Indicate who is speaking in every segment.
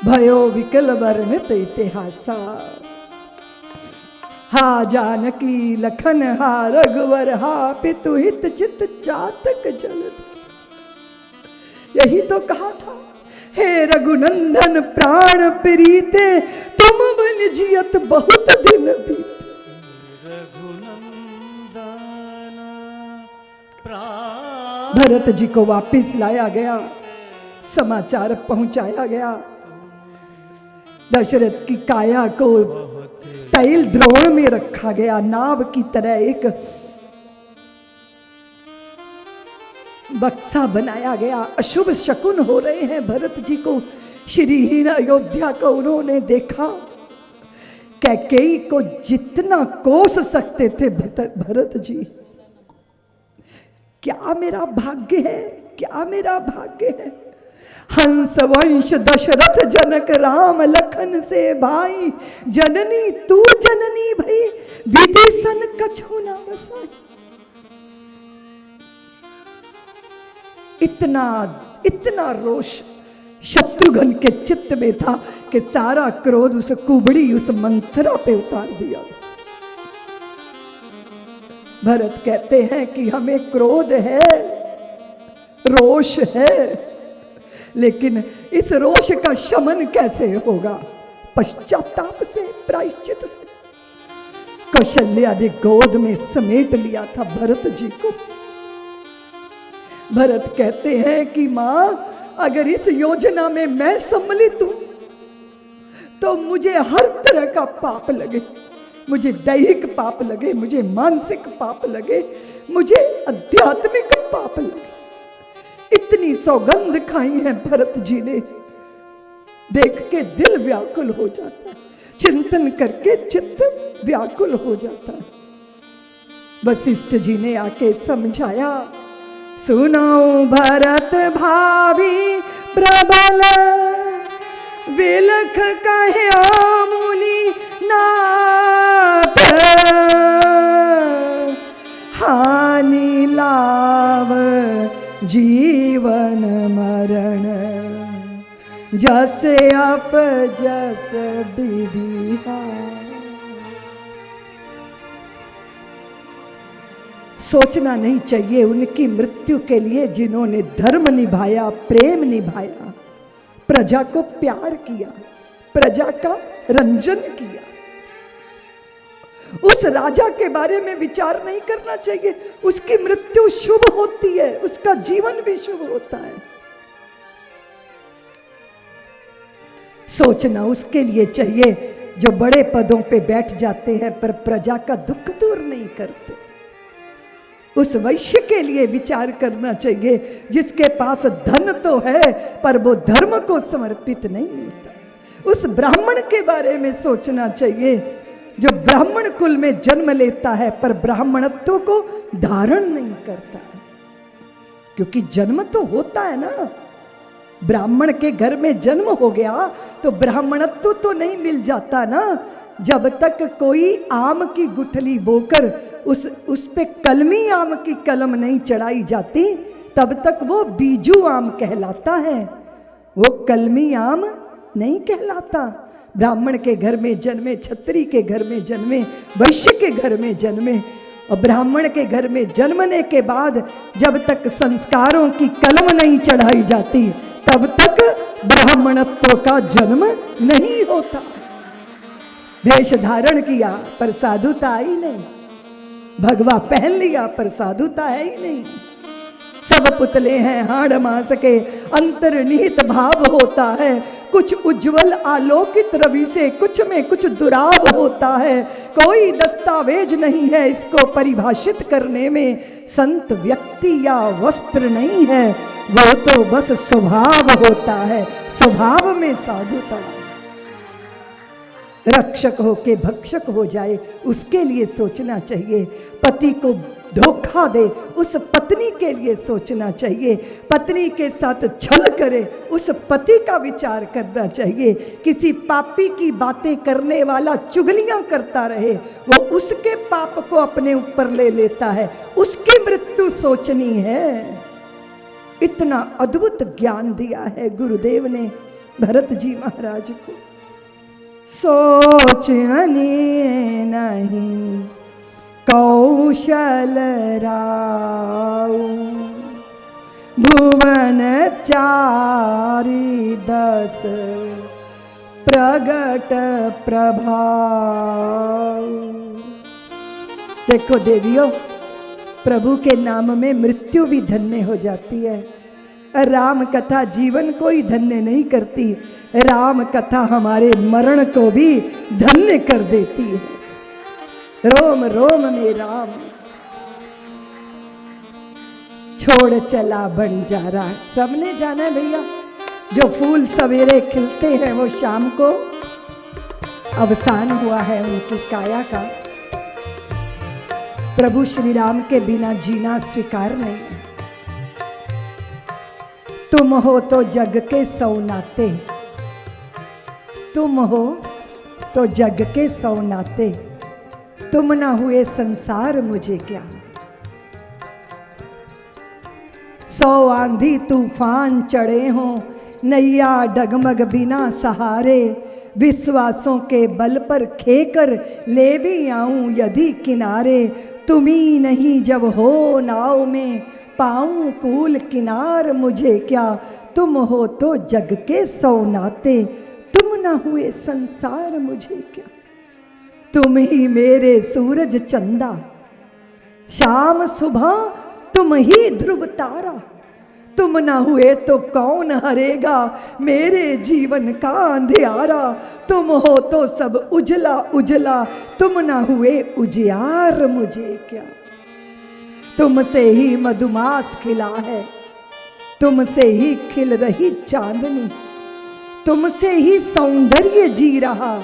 Speaker 1: भयो विकल वर्णित इतिहासा। हा जानकी लखन हा रघुवर हा पितु हित चित चातक जलद। यही तो कहा था, हे रघुनंदन प्राण प्रीते तुम बन जियत बहुत दिन बीते। भरत जी को वापिस लाया गया, समाचार पहुंचाया गया। दशरथ की काया को तैल द्रोण में रखा गया, नाव की तरह एक बक्सा बनाया गया। अशुभ शकुन हो रहे हैं भरत जी को। श्रीहीन अयोध्या को उन्होंने देखा। कैकेयी को जितना कोस सकते थे भरत जी, क्या मेरा भाग्य है, क्या मेरा भाग्य है। हंस वंश दशरथ जनक राम लखन से भाई, जननी तू जननी भई विदिशन कछु ना बसाई। इतना इतना रोष शत्रुघ्न के चित्त में था कि सारा क्रोध उस कुबड़ी उस मंथरा पे उतार दिया। भरत कहते हैं कि हमें क्रोध है, रोष है, लेकिन इस रोष का शमन कैसे होगा? पश्चाताप से, प्रायश्चित से। कौशल्या ने गोद में समेट लिया था भरत जी को। भरत कहते हैं कि मां, अगर इस योजना में मैं सम्मिलित हूं तो मुझे हर तरह का पाप लगे, मुझे दैहिक पाप लगे, मुझे मानसिक पाप लगे, मुझे आध्यात्मिक पाप लगे। इतनी सौगंध खाई है भरत जी ने, देख के दिल व्याकुल हो जाता है, चिंतन करके चित्त व्याकुल हो जाता है। वशिष्ठ जी ने आके समझाया, सुनो भरत भावी प्रबल विलख कह्या मुनि नाथ, हानि लाभ जीवन मरण, जस अप जस विधि। सोचना नहीं चाहिए उनकी मृत्यु के लिए जिन्होंने धर्म निभाया, प्रेम निभाया, प्रजा को प्यार किया, प्रजा का रंजन किया। उस राजा के बारे में विचार नहीं करना चाहिए। उसकी मृत्यु शुभ होती है, उसका जीवन भी शुभ होता है। सोचना उसके लिए चाहिए जो बड़े पदों पे बैठ जाते हैं पर प्रजा का दुख दूर नहीं करते। उस वैश्य के लिए विचार करना चाहिए जिसके पास धन तो है पर वो धर्म को समर्पित नहीं होता। उस ब्राह्मण के बारे में सोचना चाहिए जो ब्राह्मण कुल में जन्म लेता है पर ब्राह्मणत्व को धारण नहीं करता है। क्योंकि जन्म तो होता है ना, ब्राह्मण के घर में जन्म हो गया तो ब्राह्मणत्व तो नहीं मिल जाता ना। जब तक कोई आम की गुठली बोकर उस पे कलमी आम की कलम नहीं चढ़ाई जाती तब तक वो बीजू आम कहलाता है, वो कलमी आम नहीं कहलाता। ब्राह्मण के घर में जन्मे, क्षत्रिय के घर में जन्मे, वैश्य के घर में जन्मे, और ब्राह्मण के घर में जन्मने के बाद जब तक संस्कारों की कलम नहीं चढ़ाई जाती तब तक ब्राह्मणत्व का जन्म नहीं होता। वेश धारण किया पर साधुता आई नहीं, भगवा पहन लिया पर साधुता है ही नहीं। सब पुतले हैं हाड़ मास के, अंतर्निहित भाव होता है। कुछ उज्जवल आलोकित रवि से, कुछ में कुछ दुराव होता है। कोई दस्तावेज नहीं है इसको परिभाषित करने में। संत व्यक्ति या वस्त्र नहीं है, वो तो बस स्वभाव होता है। स्वभाव में साधुता। रक्षक हो के भक्षक हो जाए उसके लिए सोचना चाहिए। पति को धोखा दे उस पत्नी के लिए सोचना चाहिए। पत्नी के साथ छल करे उस पति का विचार करना चाहिए। किसी पापी की बातें करने वाला चुगलियां करता रहे, वो उसके पाप को अपने ऊपर ले लेता है, उसकी मृत्यु सोचनी है। इतना अद्भुत ज्ञान दिया है गुरुदेव ने। भरत जी महाराज को। सोचने नहीं कौशल राऊ, भुवन चारी 10 प्रगट प्रभाव। देखो देवियों, प्रभु के नाम में मृत्यु भी धन्य हो जाती है। राम कथा जीवन को ही धन्य नहीं करती, राम कथा हमारे मरण को भी धन्य कर देती है। रोम रोम में राम, छोड़ चला बंजारा। सबने जाना है भैया, जो फूल सवेरे खिलते हैं वो शाम को अवसान हुआ है उनकी काया का। प्रभु श्री राम के बिना जीना स्वीकार नहीं। तुम हो तो जग के सौनाते, तुम हो तो जग के सौनाते, तुम ना हुए संसार मुझे क्या। 100 आंधी तूफान चढ़े हों, नैया डगमग बिना सहारे, विश्वासों के बल पर खेकर ले भी आऊं यदि किनारे। तुम्ही नहीं जब हो नाव में, पाऊं कूल किनार मुझे क्या। तुम हो तो जग के सौनाते, तुम ना हुए संसार मुझे क्या। तुम ही मेरे सूरज चंदा, शाम सुबह तुम ही ध्रुव तारा। तुम ना हुए तो कौन हरेगा मेरे जीवन का अंधियारा। तुम हो तो सब उजला उजला, तुम ना हुए उजियार मुझे क्या। तुमसे ही मधुमास खिला है, तुमसे ही खिल रही चांदनी, तुमसे ही सौंदर्य जी रहा,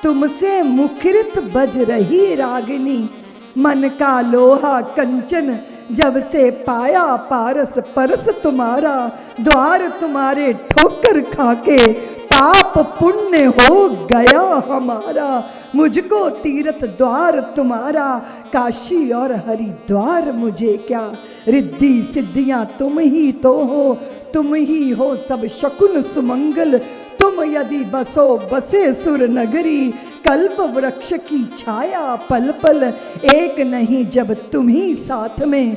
Speaker 1: तुमसे मुखरित बज रही रागिनी। मन का लोहा कंचन जब से पाया पारस परस तुम्हारा। द्वार तुम्हारे ठोकर खाके पाप पुण्य हो गया हमारा। मुझको तीर्थ द्वार तुम्हारा, काशी और हरिद्वार मुझे क्या। रिद्धि सिद्धियां तुम ही तो हो, तुम ही हो सब शकुन सुमंगल। तुम यदि बसो बसे सुर नगरी, कल्प वृक्ष की छाया पल पल। एक नहीं जब तुम ही साथ में,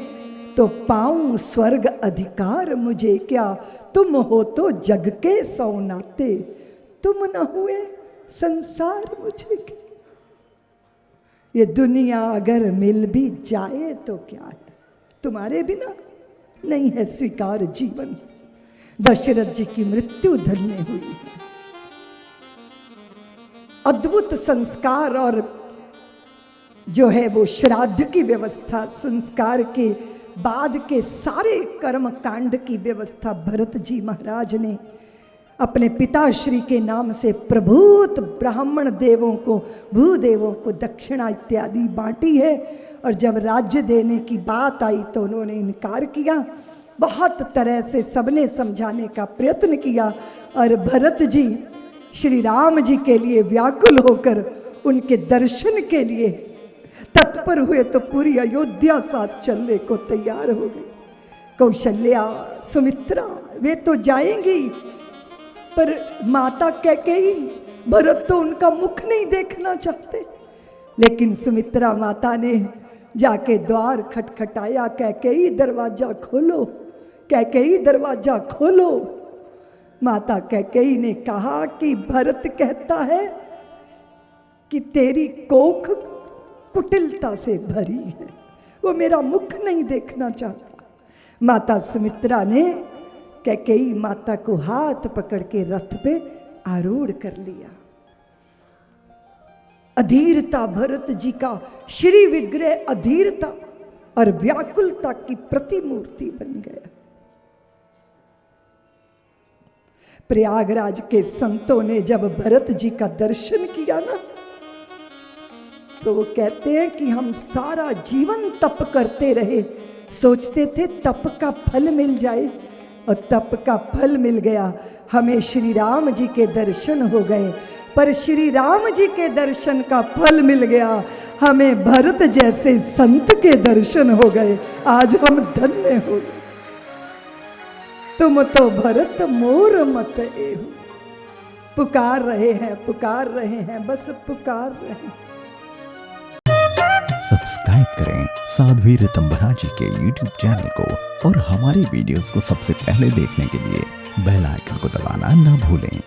Speaker 1: तो पाऊं स्वर्ग अधिकार मुझे क्या। तुम हो तो जग के सौनाते, तुम न हुए संसार मुझे क्या। ये दुनिया अगर मिल भी जाए तो क्या है, तुम्हारे बिना नहीं है स्वीकार जीवन। दशरथ जी की मृत्यु धन्य हुई है। अद्भुत संस्कार और जो है वो श्राद्ध की व्यवस्था, संस्कार के बाद के सारे कर्म कांड की व्यवस्था भरत जी महाराज ने अपने पिताश्री के नाम से प्रभूत ब्राह्मण देवों को, भूदेवों को दक्षिणा इत्यादि बांटी है। और जब राज्य देने की बात आई तो उन्होंने इनकार किया। बहुत तरह से सबने समझाने का प्रयत्न किया और भरत जी श्री राम जी के लिए व्याकुल होकर उनके दर्शन के लिए तत्पर हुए तो पूरी अयोध्या साथ चलने को तैयार हो गई। कौशल्या, सुमित्रा वे तो जाएंगी, पर माता कैकेयी, भरत तो उनका मुख नहीं देखना चाहते। लेकिन सुमित्रा माता ने जाके द्वार खटखटाया, कैकेयी दरवाजा खोलो, कैकेयी दरवाजा खोलो। माता कैकेयी ने कहा कि भरत कहता है कि तेरी कोख कुटिलता से भरी है, वो मेरा मुख नहीं देखना चाहता। माता सुमित्रा ने कैकेयी माता को हाथ पकड़ के रथ पे आरूढ़ कर लिया। अधीरता भरत जी का श्री विग्रह अधीरता और व्याकुलता की प्रतिमूर्ति बन गया। प्रयागराज के संतों ने जब भरत जी का दर्शन किया ना, तो वो कहते हैं कि हम सारा जीवन तप करते रहे, सोचते थे तप का फल मिल जाए, और तप का फल मिल गया। हमें श्री राम जी के दर्शन हो गए, पर श्री राम जी के दर्शन का फल मिल गया, हमें भरत जैसे संत के दर्शन हो गए। आज हम धन्य हो गए। तुम तो भरत मोर मत एहु, पुकार रहे हैं, बस पुकार रहे हैं।
Speaker 2: सब्सक्राइब करें साध्वी ऋतंभरा जी के YouTube चैनल को और हमारी वीडियोस को सबसे पहले देखने के लिए बेल आइकन को दबाना ना भूलें।